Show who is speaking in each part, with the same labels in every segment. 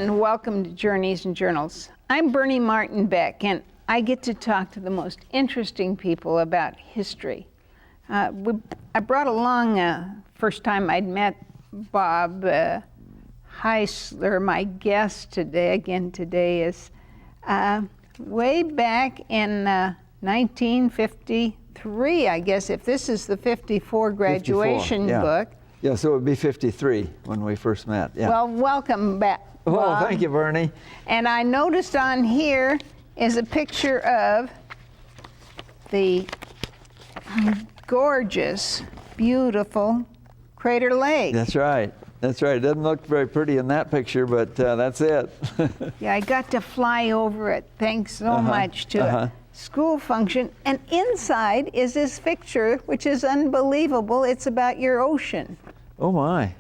Speaker 1: and welcome to Journeys and Journals. I'm Bernie Martin Beck, and I get to talk to the most interesting people about history. I brought along, first time I'd met Bob Heisler, my guest today is way back in 1953, I guess, if this is the 54 graduation
Speaker 2: 54, yeah.
Speaker 1: book.
Speaker 2: Yeah, so it would be 53 when we first met. Yeah.
Speaker 1: Well, welcome back, Bob.
Speaker 2: Oh, thank you, Bernie.
Speaker 1: And I noticed on here is a picture of the gorgeous, beautiful Crater Lake.
Speaker 2: That's right. That's right. It doesn't look very pretty in that picture, but that's it.
Speaker 1: Yeah, I got to fly over it. Thanks so much to a school function. And inside is this picture, which is unbelievable. It's about your ocean.
Speaker 2: Oh, my.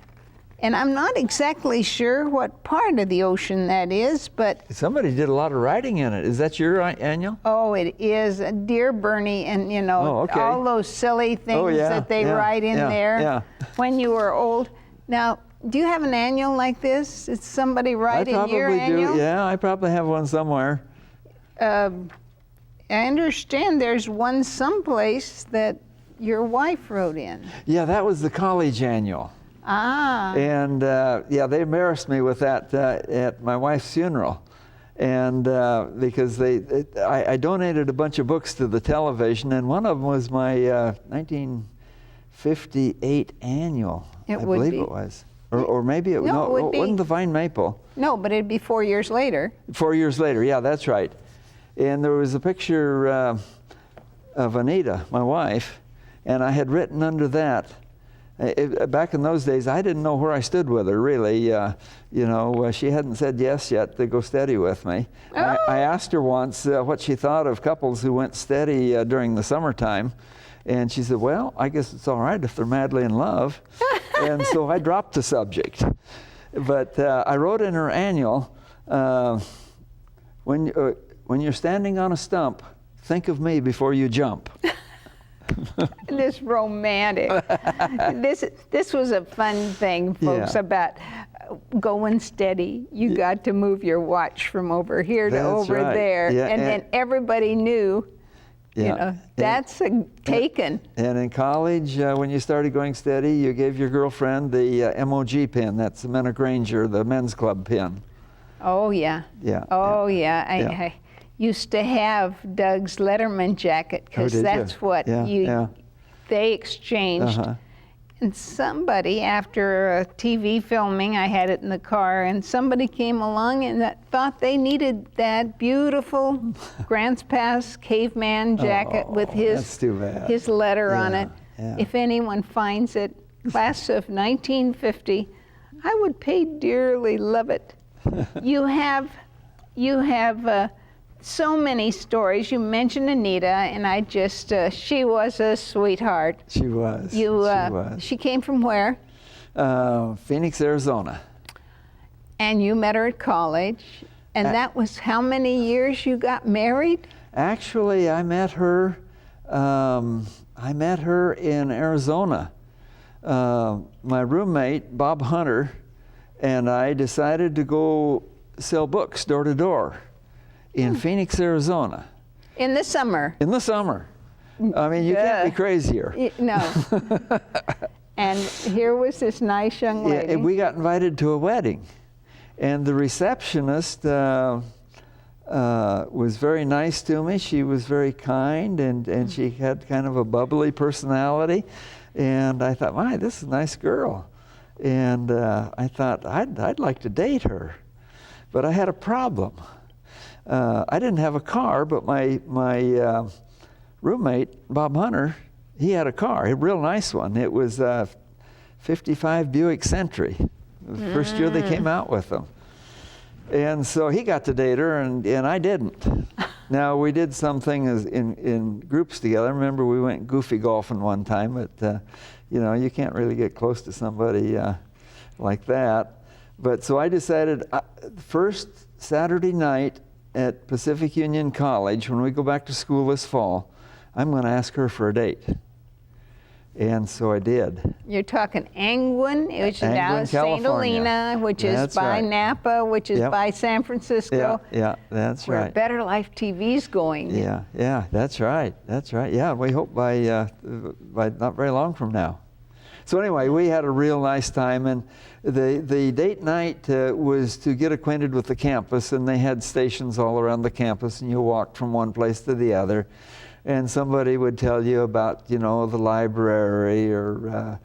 Speaker 1: And I'm not exactly sure what part of the ocean that is, but...
Speaker 2: Somebody did a lot of writing in it. Is that your annual?
Speaker 1: Oh, it is. Dear Bernie, and you know, all those silly things that they write in there when you were old. Now, do you have an annual like this? Is somebody writing your annual?
Speaker 2: I probably do. Yeah, I probably have one somewhere.
Speaker 1: I understand there's one someplace that your wife wrote in.
Speaker 2: Yeah, that was the college annual.
Speaker 1: Ah.
Speaker 2: And yeah, they embarrassed me with that at my wife's funeral. And because I donated a bunch of books to the television, and one of them was my 1958 annual. I believe it was. Or maybe it wasn't the Vine Maple.
Speaker 1: No, but it'd be 4 years later.
Speaker 2: 4 years later, yeah, that's right. And there was a picture of Anita, my wife, and I had written under that. Back in those days, I didn't know where I stood with her, really. You know, she hadn't said yes yet to go steady with me. Oh. I asked her once what she thought of couples who went steady during the summertime. And she said, well, I guess it's all right if they're madly in love. And so I dropped the subject. But I wrote in her annual, when you're standing on a stump, think of me before you jump.
Speaker 1: This romantic. This was a fun thing, folks, about going steady. You got to move your watch from over here to over there. Yeah, and then everybody knew, you know, that's a taken.
Speaker 2: And in college, when you started going steady, you gave your girlfriend the MOG pin. That's the Men of Granger, the men's club pin.
Speaker 1: Oh, yeah.
Speaker 2: Yeah.
Speaker 1: Oh, yeah. I used to have Doug's Letterman jacket because that's what they exchanged. And somebody, after a TV filming, I had it in the car, and somebody came along and thought they needed that beautiful Grants Pass caveman jacket with his letter on it. Yeah. If anyone finds it, class of 1950, I would pay dearly, love it. You have so many stories. You mentioned Anita, and I just, she was a sweetheart.
Speaker 2: She was. She was.
Speaker 1: She came from where?
Speaker 2: Phoenix, Arizona.
Speaker 1: And you met her at college, and that was how many years you got married?
Speaker 2: Actually, I met her in Arizona. My roommate, Bob Hunter, and I decided to go sell books door to door in Phoenix, Arizona.
Speaker 1: In the summer?
Speaker 2: In the summer. I mean, you can't be crazier.
Speaker 1: No. And here was this nice young lady.
Speaker 2: Yeah, we got invited to a wedding. And the receptionist was very nice to me. She was very kind, and she had kind of a bubbly personality. And I thought, my, this is a nice girl. And I thought, I'd like to date her. But I had a problem. I didn't have a car, but my roommate, Bob Hunter, he had a car, a real nice one. It was a 55 Buick Century. The first year they came out with them. And so he got to date her, and I didn't. Now, we did something in groups together. Remember, we went goofy golfing one time, but you know, you can't really get close to somebody like that. But so I decided, first Saturday night at Pacific Union College, when we go back to school this fall, I'm going to ask her for a date. And so I did.
Speaker 1: You're talking Angwin, which is now St. Helena, which is by Napa, which is by San Francisco.
Speaker 2: Yeah, that's right.
Speaker 1: Where Better Life TV's going.
Speaker 2: Yeah, that's right. Yeah, we hope by not very long from now. So anyway, we had a real nice time, and the date night was to get acquainted with the campus, and they had stations all around the campus, and you walked from one place to the other. And somebody would tell you about, the library or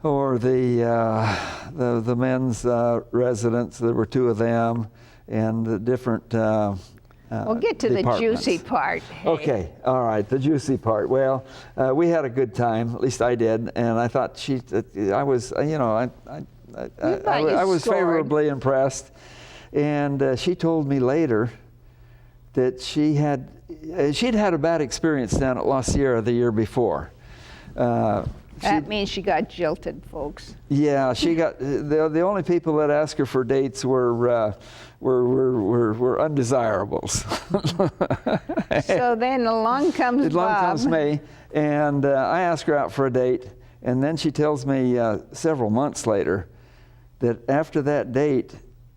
Speaker 2: the men's residence. There were 2 of them, and the different
Speaker 1: we'll get to the juicy part. Hey.
Speaker 2: Okay, all right, the juicy part. Well, we had a good time. At least I did, and I thought I was favorably impressed. And she told me later that she'd had a bad experience down at La Sierra the year before.
Speaker 1: That means she got jilted, folks.
Speaker 2: Yeah, she got the only people that asked her for dates were undesirables.
Speaker 1: So then along comes Bob.
Speaker 2: Along comes me, and I asked her out for a date, and then she tells me several months later that after that date,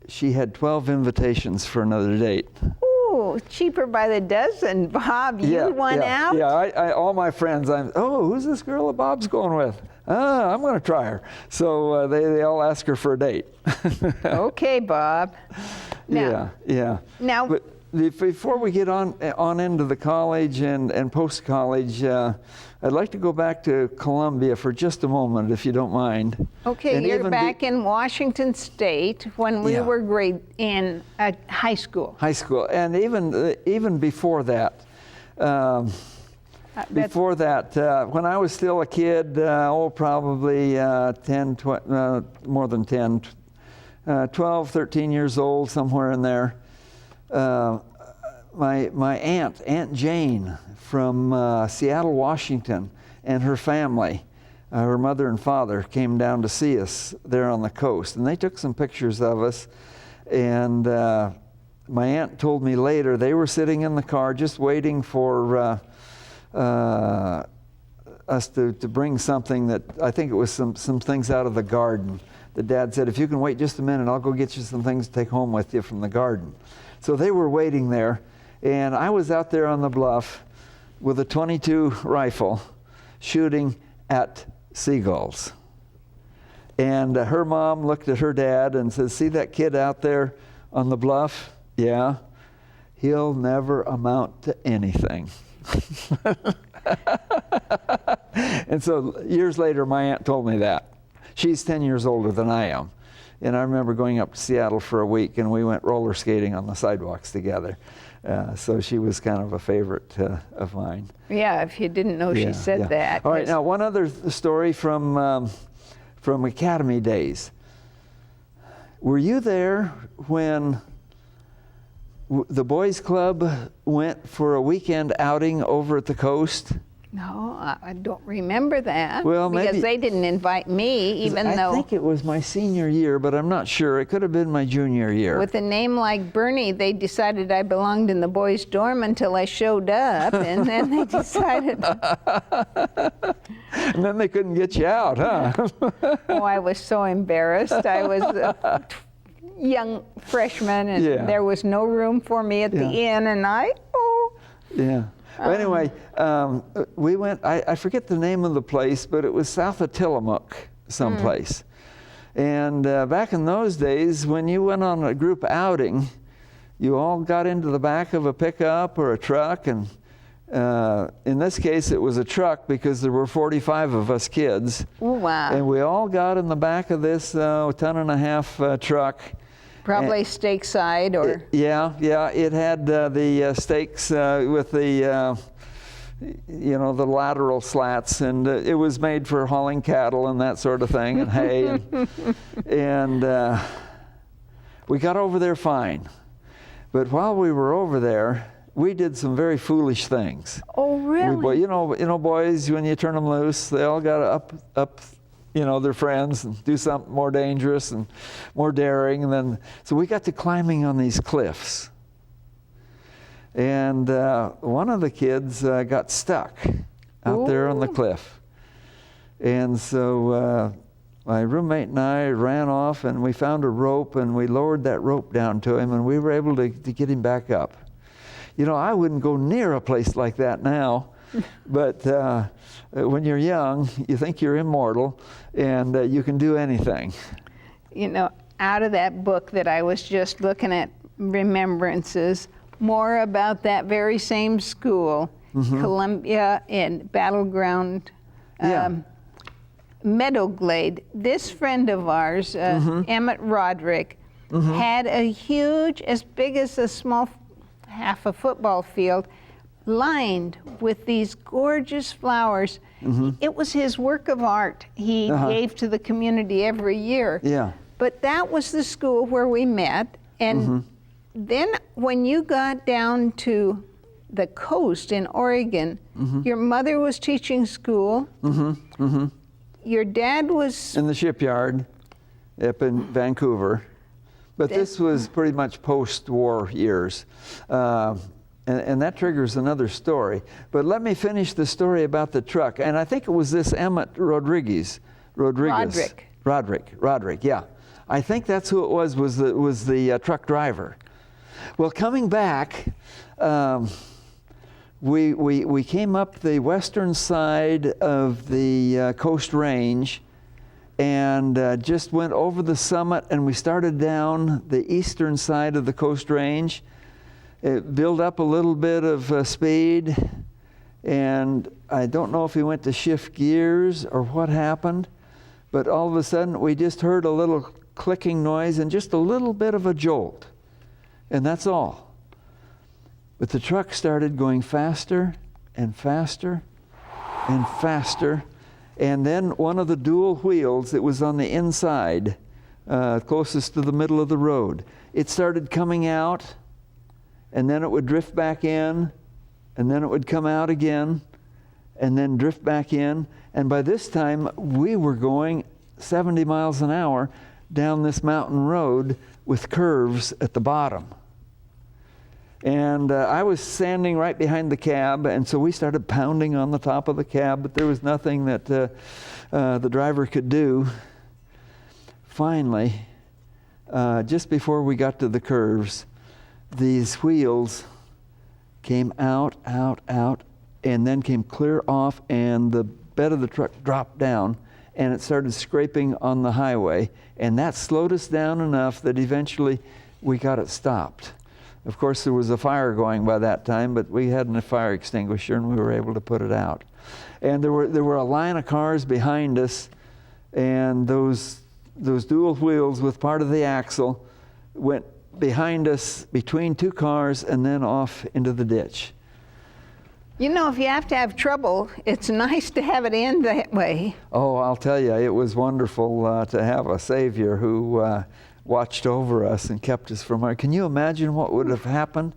Speaker 2: she had 12 invitations for another date.
Speaker 1: Cheaper by the dozen, Bob. You won out?
Speaker 2: Yeah, I all my friends, who's this girl that Bob's going with? I'm going to try her. So they all ask her for a date.
Speaker 1: Okay, Bob. Now, Now,
Speaker 2: but before we get on into the college and post-college, I'd like to go back to Columbia for just a moment, if you don't mind.
Speaker 1: Okay, and you're back in Washington State when we were in high school.
Speaker 2: High school, and even before that. When I was still a kid, probably 12, 13 years old, somewhere in there. My Aunt Jane from Seattle, Washington, and her family, her mother and father, came down to see us there on the coast, and they took some pictures of us. And my aunt told me later they were sitting in the car just waiting for us to bring something that I think it was some things out of the garden. The dad said, "If you can wait just a minute, I'll go get you some things to take home with you from the garden." So they were waiting there, and I was out there on the bluff with a .22 rifle shooting at seagulls. And her mom looked at her dad and said, "See that kid out there on the bluff? Yeah, he'll never amount to anything." And so years later, my aunt told me that. She's 10 years older than I am. And I remember going up to Seattle for a week, and we went roller skating on the sidewalks together. So she was kind of a favorite of mine.
Speaker 1: Yeah, if you didn't know she said that.
Speaker 2: All right, now one other story from Academy days. Were you there when the boys club went for a weekend outing over at the coast?
Speaker 1: No, I don't remember that.
Speaker 2: Well,
Speaker 1: because
Speaker 2: maybe,
Speaker 1: they didn't invite me, even though...
Speaker 2: I think it was my senior year, but I'm not sure. It could have been my junior year.
Speaker 1: With a name like Bernie, they decided I belonged in the boys' dorm until I showed up, and then they decided...
Speaker 2: And then they couldn't get you out, huh?
Speaker 1: Oh, I was so embarrassed. I was a young freshman, and there was no room for me at the inn, and
Speaker 2: Yeah. Well, anyway, we went, I forget the name of the place, but it was south of Tillamook someplace. And back in those days, when you went on a group outing, you all got into the back of a pickup or a truck, and in this case, it was a truck because there were 45 of us kids.
Speaker 1: Oh, wow.
Speaker 2: And we all got in the back of this 1.5-ton truck.
Speaker 1: Probably steak side or...
Speaker 2: Yeah, it had the stakes with the, the lateral slats, and it was made for hauling cattle and that sort of thing, and hay. And we got over there fine. But while we were over there, we did some very foolish things.
Speaker 1: Oh, really?
Speaker 2: You know, boys, when you turn them loose, they all got to up their friends and do something more dangerous and more daring. And then, so we got to climbing on these cliffs. And one of the kids got stuck out there on the cliff. And so my roommate and I ran off, and we found a rope, and we lowered that rope down to him, and we were able to get him back up. You know, I wouldn't go near a place like that now, but when you're young, you think you're immortal, and you can do anything.
Speaker 1: You know, out of that book that I was just looking at, Remembrances, more about that very same school, Columbia and Battleground, Meadowglade. This friend of ours, Emmett Roderick, had a huge, as big as a small half a football field, lined with these gorgeous flowers. It was his work of art he gave to the community every year.
Speaker 2: Yeah.
Speaker 1: But that was the school where we met. And then when you got down to the coast in Oregon, your mother was teaching school. Your dad was
Speaker 2: in the shipyard up in Vancouver. But this was pretty much post-war years. And that triggers another story. But let me finish the story about the truck. And I think it was this Emmett Rodriguez. Roderick, yeah. I think that's who it was the truck driver. Well, coming back, we came up the western side of the Coast Range and just went over the summit, and we started down the eastern side of the Coast Range. It built up a little bit of speed, and I don't know if he went to shift gears or what happened, but all of a sudden we just heard a little clicking noise and just a little bit of a jolt, and that's all. But the truck started going faster and faster and faster, and then one of the dual wheels that was on the inside, closest to the middle of the road, it started coming out, and then it would drift back in, and then it would come out again, and then drift back in. And by this time, we were going 70 miles an hour down this mountain road with curves at the bottom. And I was standing right behind the cab, and so we started pounding on the top of the cab, but there was nothing that the driver could do. Finally, just before we got to the curves, these wheels came out, and then came clear off, and the bed of the truck dropped down, and it started scraping on the highway, and that slowed us down enough that eventually we got it stopped. Of course, there was a fire going by that time, but we had a fire extinguisher, and we were able to put it out. And there were a line of cars behind us, and those dual wheels with part of the axle went behind us between two cars and then off into the ditch.
Speaker 1: You know, if you have to have trouble, it's nice to have it end that way.
Speaker 2: Oh, I'll tell you, it was wonderful to have a Savior who watched over us and kept us from harm. Can you imagine what would have happened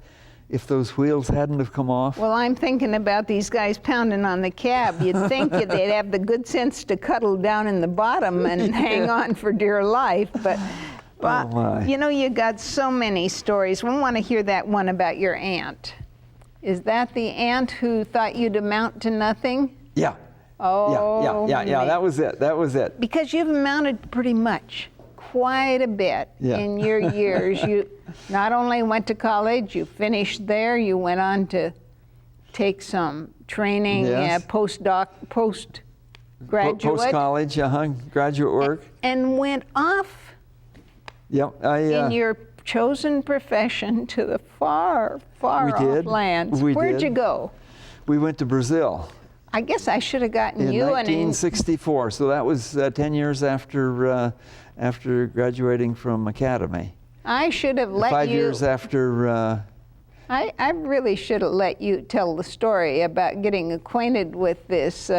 Speaker 2: if those wheels hadn't have come off?
Speaker 1: Well, I'm thinking about these guys pounding on the cab. You'd think they'd have the good sense to cuddle down in the bottom and hang on for dear life, but you know, you got so many stories. We want to hear that one about your aunt. Is that the aunt who thought you'd amount to nothing?
Speaker 2: Yeah.
Speaker 1: Oh,
Speaker 2: yeah. That was it.
Speaker 1: Because you've amounted pretty much quite a bit in your years. You not only went to college, you finished there, you went on to take some training, postgraduate.
Speaker 2: Post-college, graduate work.
Speaker 1: And went off in your chosen profession to the far off lands. Where'd you go?
Speaker 2: We went to Brazil.
Speaker 1: I guess I should have gotten
Speaker 2: in
Speaker 1: you
Speaker 2: 1964. So that was 10 years after graduating from academy.
Speaker 1: I should have let you.
Speaker 2: 5 years after.
Speaker 1: I really should have let you tell the story about getting acquainted with this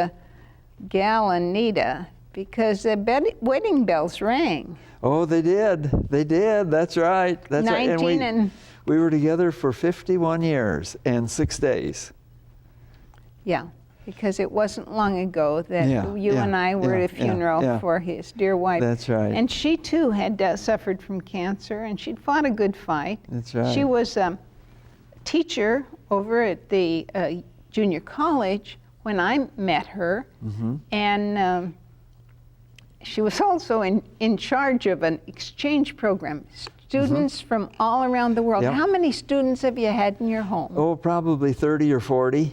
Speaker 1: gal Anita, because the wedding bells rang.
Speaker 2: Oh, they did. That's right. That's
Speaker 1: 19
Speaker 2: right. And we were together for 51 years and 6 days.
Speaker 1: Yeah, because it wasn't long ago that you and I were at a funeral for his dear wife.
Speaker 2: That's right.
Speaker 1: And she too had suffered from cancer, and she'd fought a good fight.
Speaker 2: That's right.
Speaker 1: She was a teacher over at the junior college when I met her, and she was also in charge of an exchange program. Students from all around the world.
Speaker 2: Yep.
Speaker 1: How many students have you had in your home?
Speaker 2: Oh, probably 30 or 40.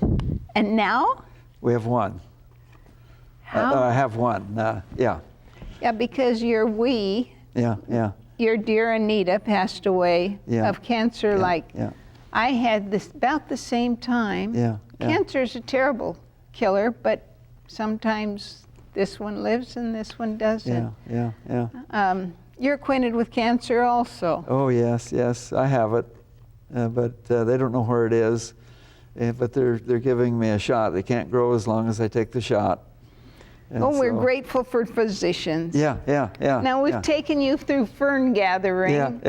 Speaker 1: And now?
Speaker 2: We have one. I have one, yeah.
Speaker 1: Yeah, because your dear Anita passed away of cancer I had this about the same time. Cancer is a terrible killer, but sometimes this one lives and this one doesn't. You're acquainted with cancer also.
Speaker 2: Oh, yes, I have it, but they don't know where it is. But they're giving me a shot. It can't grow as long as I take the shot. And
Speaker 1: we're grateful for physicians.
Speaker 2: Yeah.
Speaker 1: Now we've taken you through fern gathering,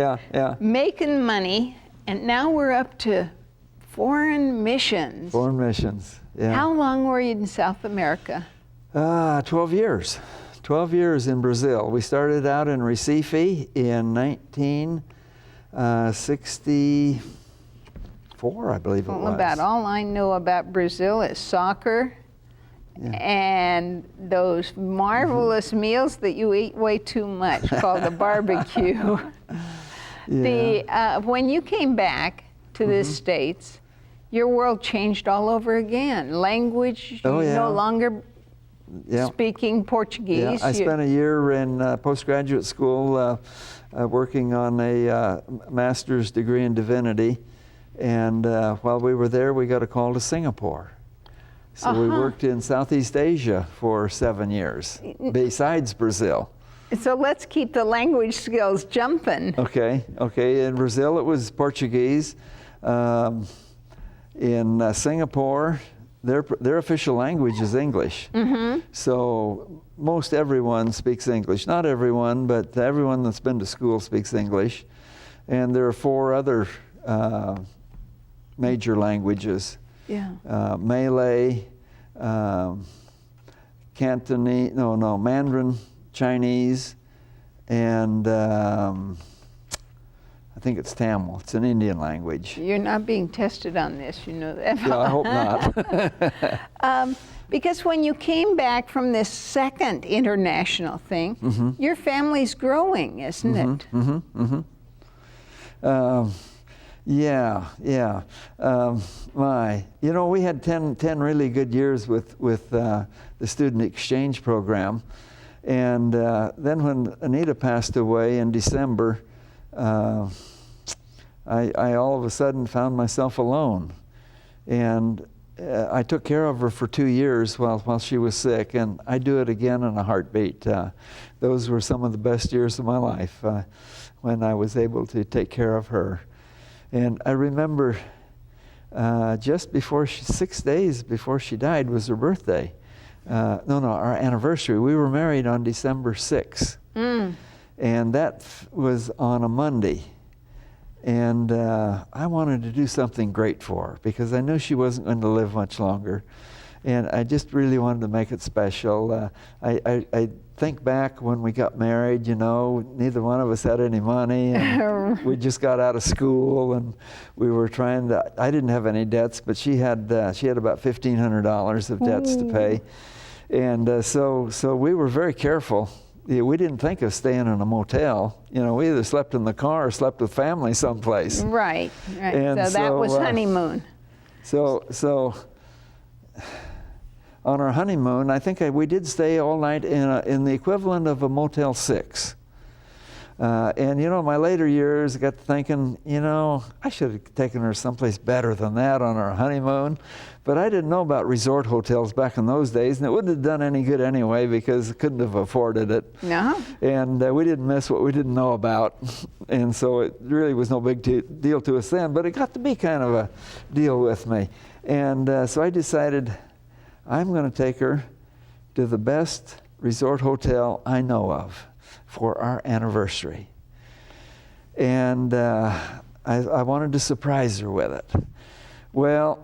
Speaker 1: making money, and now we're up to foreign missions.
Speaker 2: Foreign missions, yeah.
Speaker 1: How long were you in South America?
Speaker 2: 12 years. 12 years in Brazil. We started out in Recife in 1964, I believe it was.
Speaker 1: About all I know about Brazil is soccer and those marvelous meals that you eat way too much, called the barbecue. When you came back to the States, your world changed all over again. Language, no longer speaking Portuguese.
Speaker 2: I spent a year in postgraduate school working on a master's degree in divinity, and while we were there, we got a call to Singapore. So we worked in Southeast Asia for 7 years, besides Brazil.
Speaker 1: So let's keep the language skills jumping. Okay.
Speaker 2: In Brazil, it was Portuguese. In Singapore, their official language is English. So most everyone speaks English. Not everyone, but everyone that's been to school speaks English. And there are 4 other major languages. Malay, Cantonese, Mandarin, Chinese, and I think it's Tamil. It's an Indian language.
Speaker 1: You're not being tested on this, you know that.
Speaker 2: Yeah, I hope not.
Speaker 1: Because when you came back from this second international thing, your family's growing, isn't it? We had 10 really good years with the student exchange program. And then when Anita passed away in December, I all of a sudden found myself alone. And I took care of her for 2 years while she was sick, and I'd do it again in a heartbeat. Those were some of the best years of my life when I was able to take care of her. And I remember just before 6 days before she died was her birthday. Our anniversary. We were married on December 6th. And that was on a Monday. And I wanted to do something great for her because I knew she wasn't going to live much longer. And I just really wanted to make it special. I think back when we got married, neither one of us had any money. And we just got out of school and we were I didn't have any debts, but she had about $1,500 of debts to pay. And so we were very careful. We didn't think of staying in a motel. We either slept in the car or slept with family someplace. Right. And so that was honeymoon.
Speaker 2: So on our honeymoon, I think we did stay all night in the equivalent of a Motel 6. And my later years, I got to thinking, I should have taken her someplace better than that on our honeymoon. But I didn't know about resort hotels back in those days, and it wouldn't have done any good anyway because I couldn't have afforded it.
Speaker 1: No.
Speaker 2: And we didn't miss what we didn't know about. And so it really was no big deal to us then, but it got to be kind of a deal with me. And so I decided I'm going to take her to the best resort hotel I know of for our anniversary. And I wanted to surprise her with it. Well,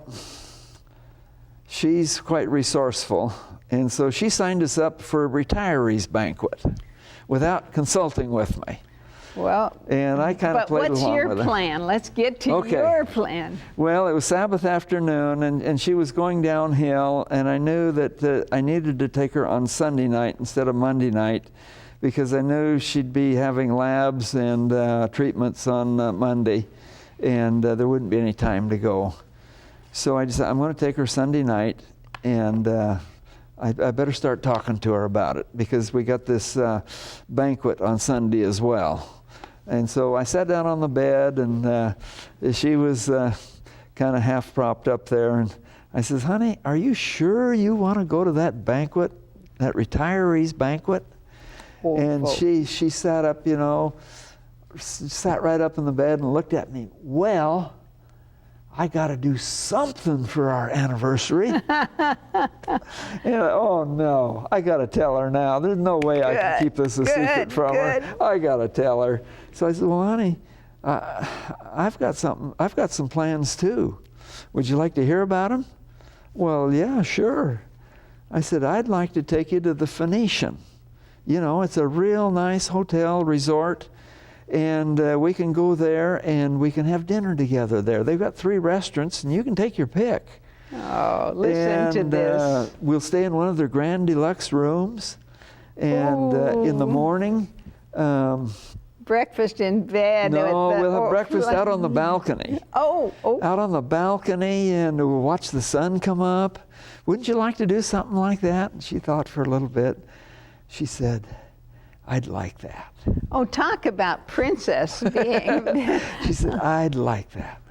Speaker 2: she's quite resourceful, and so she signed us up for a retirees banquet without consulting with me.
Speaker 1: Well,
Speaker 2: and I kind of played along with her.
Speaker 1: But what's your plan? Let's get to your plan.
Speaker 2: Well, it was Sabbath afternoon, and she was going downhill, and I knew that I needed to take her on Sunday night instead of Monday night, because I knew she'd be having labs and treatments on Monday, and there wouldn't be any time to go. So I decided I'm going to take her Sunday night, and I better start talking to her about it, because we got this banquet on Sunday as well. And so I sat down on the bed, and she was kind of half propped up there, and I says, honey, are you sure you want to go to that banquet, that retirees banquet? And she sat up, sat right up in the bed and looked at me. Well, I got to do something for our anniversary. And oh no, I got to tell her now. There's no way I can keep this a secret from her. I got to tell her. So I said, well, honey, I've got some plans too. Would you like to hear about them? Well, yeah, sure. I said, I'd like to take you to the Phoenician. It's a real nice hotel resort. And we can go there and we can have dinner together there. They've got 3 restaurants and you can take your pick.
Speaker 1: Oh, listen to this.
Speaker 2: We'll stay in one of their grand deluxe rooms. And in the morning...
Speaker 1: breakfast in bed.
Speaker 2: No, we'll have breakfast out on the balcony.
Speaker 1: Oh.
Speaker 2: Out on the balcony, and we'll watch the sun come up. Wouldn't you like to do something like that? And she thought for a little bit. She said, I'd like that.
Speaker 1: Oh, talk about princess being.
Speaker 2: She said, I'd like that.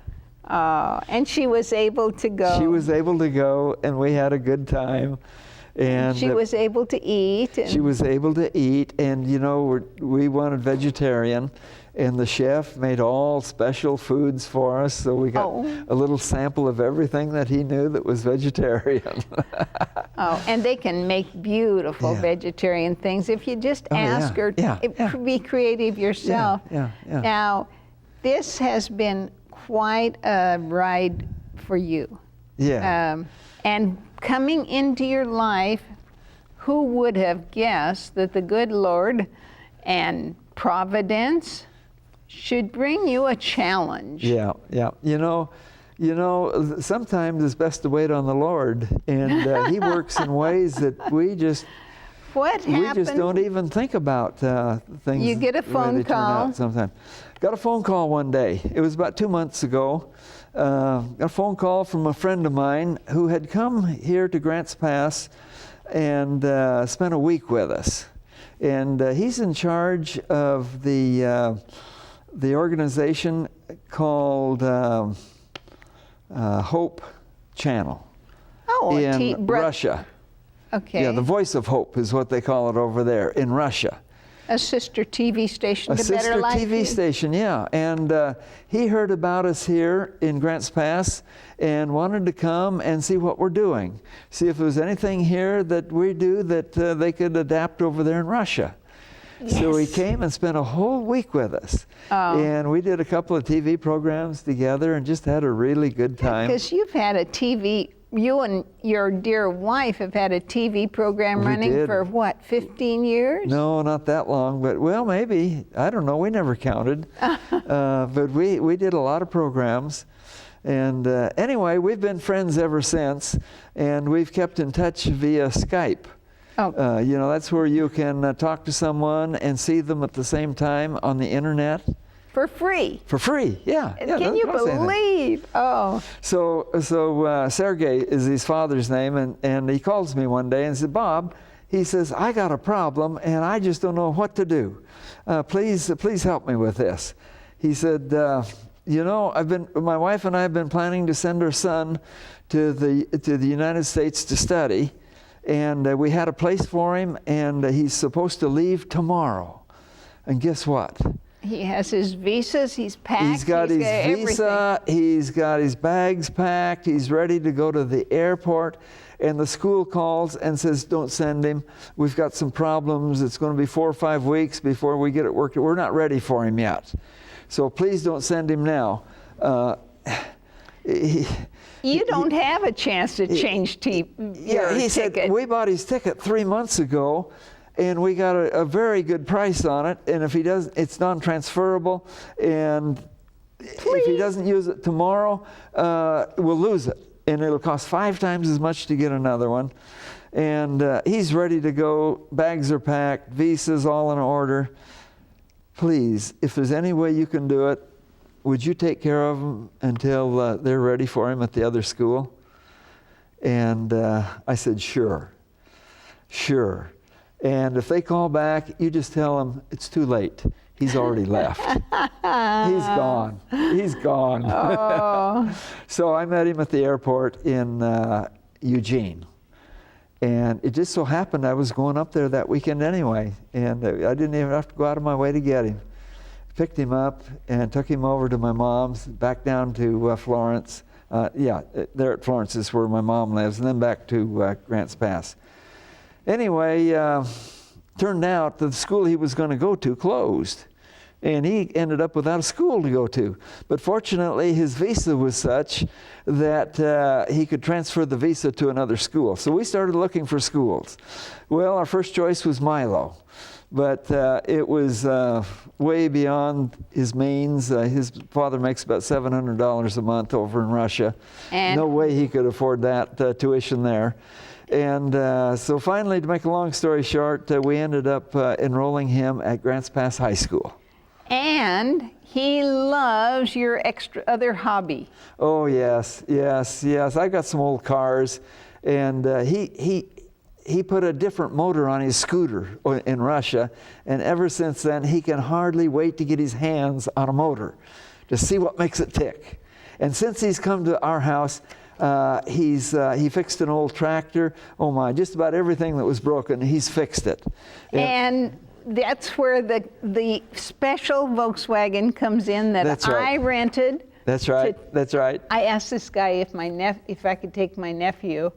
Speaker 1: Oh, and she was able to go.
Speaker 2: She was able to go, and we had a good time. And
Speaker 1: she was able to eat.
Speaker 2: She was able to eat, and we wanted vegetarian, and the chef made all special foods for us, so we got a little sample of everything that he knew that was vegetarian.
Speaker 1: Oh, and they can make beautiful vegetarian things if you just ask her. Be creative yourself.
Speaker 2: Yeah.
Speaker 1: Now, this has been quite a ride for you.
Speaker 2: Yeah.
Speaker 1: And coming into your life, who would have guessed that the good Lord and Providence should bring you a challenge?
Speaker 2: Yeah. Sometimes it's best to wait on the Lord, and He works in ways that we just don't even think about things.
Speaker 1: You get a phone call.
Speaker 2: Sometimes. Got a phone call one day. It was about 2 months ago. Got a phone call from a friend of mine who had come here to Grants Pass and spent a week with us. And he's in charge of the organization called Hope Channel in Russia.
Speaker 1: Okay.
Speaker 2: Yeah, the Voice of Hope is what they call it over there in Russia.
Speaker 1: A sister TV station to Better Life?
Speaker 2: A sister TV station, yeah. And he heard about us here in Grants Pass and wanted to come and see what we're doing. See if there was anything here that we do that they could adapt over there in Russia. Yes. So he came and spent a whole week with us. Oh. And we did a couple of TV programs together and just had a really good time.
Speaker 1: Because you've had a TV... You and your dear wife have had a TV program running for what, 15 years?
Speaker 2: No, not that long, but well, maybe. I don't know. We never counted. But we did a lot of programs. And anyway, we've been friends ever since, and we've kept in touch via Skype. Oh. That's where you can talk to someone and see them at the same time on the internet.
Speaker 1: For free.
Speaker 2: For free, yeah.
Speaker 1: Can you believe? Oh.
Speaker 2: So Sergey is his father's name, and he calls me one day and said, Bob, he says, I got a problem and I just don't know what to do. Please help me with this. He said, my wife and I have been planning to send our son to the United States to study, and we had a place for him, and he's supposed to leave tomorrow. And guess what?
Speaker 1: He has his visas, he's packed.
Speaker 2: He's got his visa, he's got his bags packed, he's ready to go to the airport, and the school calls and says, don't send him. We've got some problems. It's going to be 4 or 5 weeks before we get it worked. We're not ready for him yet. So please don't send him now.
Speaker 1: You don't have a chance to change your ticket.
Speaker 2: He said, we bought his ticket 3 months ago, and we got a very good price on it, and if he doesn't, it's non-transferable, and if he doesn't use it tomorrow, we'll lose it, and it'll cost 5 times as much to get another one. And he's ready to go. Bags are packed, visas all in order. Please, if there's any way you can do it, would you take care of him until they're ready for him at the other school? And I said, sure. And if they call back, you just tell them it's too late. He's already left. He's gone.
Speaker 1: Oh.
Speaker 2: So I met him at the airport in Eugene. And it just so happened I was going up there that weekend anyway, and I didn't even have to go out of my way to get him. Picked him up and took him over to my mom's, back down to Florence. There at Florence is where my mom lives, and then back to Grants Pass. Anyway, turned out that the school he was going to go to closed, and he ended up without a school to go to. But fortunately, his visa was such that he could transfer the visa to another school. So we started looking for schools. Well, our first choice was Milo, but it was way beyond his means. His father makes about $700 a month over in Russia. And no way he could afford that tuition there. And so finally, to make a long story short, we ended up enrolling him at Grants Pass High School.
Speaker 1: And he loves your other hobby.
Speaker 2: Oh, yes. I got some old cars, and he put a different motor on his scooter in Russia, and ever since then, he can hardly wait to get his hands on a motor to see what makes it tick. And since he's come to our house, he fixed an old tractor. Oh my, just about everything that was broken, he's fixed it.
Speaker 1: And that's where the special Volkswagen comes in that I rented.
Speaker 2: That's right.
Speaker 1: I asked this guy if I could take my nephew,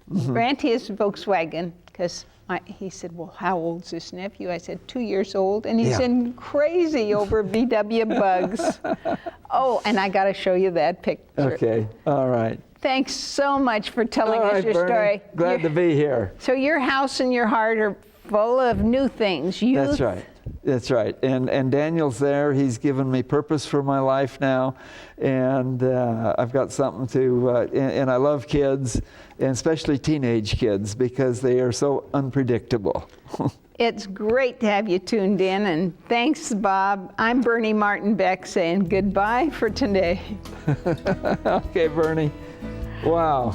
Speaker 1: rent his Volkswagen, because he said, well, how old's this nephew? I said, 2 years old, and he said, crazy over VW bugs. Oh, and I got to show you that picture.
Speaker 2: Okay, all right.
Speaker 1: Thanks so much for telling us your
Speaker 2: Bernie.
Speaker 1: story.
Speaker 2: Glad to be here.
Speaker 1: So your house and your heart are full of new things. Youth.
Speaker 2: That's right. And Daniel's there. He's given me purpose for my life now. And I've got something to, and I love kids, and especially teenage kids, because they are so unpredictable.
Speaker 1: It's great to have you tuned in, and thanks, Bob. I'm Bernie Martin Beck saying goodbye for today.
Speaker 2: Okay, Bernie. Wow.